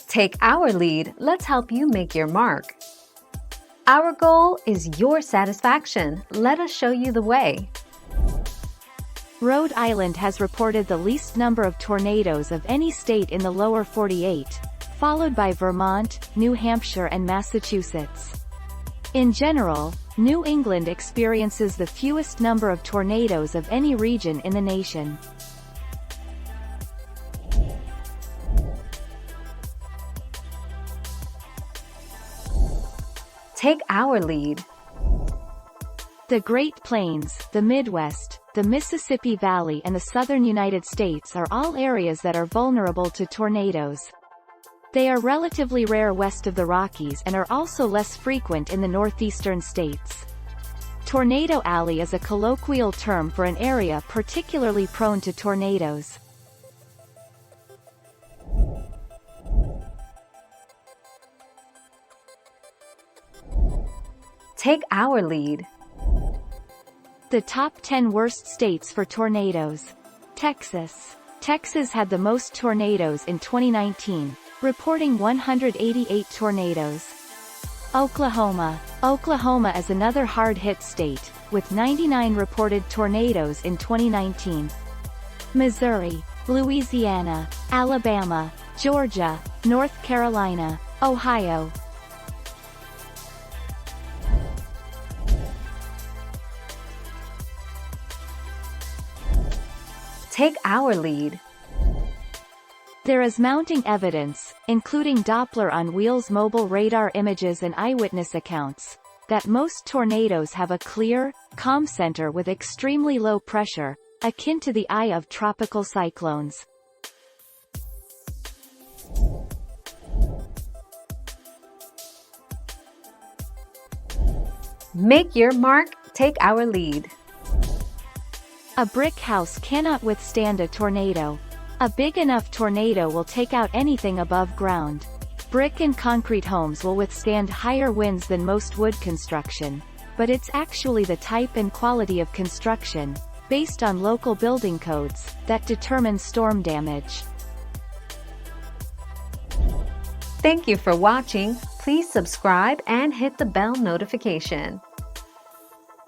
Take our lead, let's help you make your mark. Our goal is your satisfaction. Let us show you the way. Rhode Island has reported the least number of tornadoes of any state in the lower 48, followed by Vermont, New Hampshire and Massachusetts. In general, New England experiences the fewest number of tornadoes of any region in the nation. Take our lead. The Great Plains, the Midwest, the Mississippi Valley and the southern United States are all areas that are vulnerable to tornadoes. They are relatively rare west of the Rockies and are also less frequent in the northeastern states. Tornado Alley is a colloquial term for an area particularly prone to tornadoes. Take our lead. The top 10 worst states for tornadoes. Texas. Texas had the most tornadoes in 2019, reporting 188 tornadoes. Oklahoma. Oklahoma is another hard-hit state, with 99 reported tornadoes in 2019. Missouri, Louisiana, Alabama, Georgia, North Carolina, Ohio. Take our lead. There is mounting evidence, including Doppler on wheels mobile radar images and eyewitness accounts, that most tornadoes have a clear, calm center with extremely low pressure, akin to the eye of tropical cyclones. Make your mark, take our lead. A brick house cannot withstand a tornado. A big enough tornado will take out anything above ground. Brick and concrete homes will withstand higher winds than most wood construction, but it's actually the type and quality of construction, based on local building codes, that determine storm damage. Thank you for watching. Please subscribe and hit the bell notification.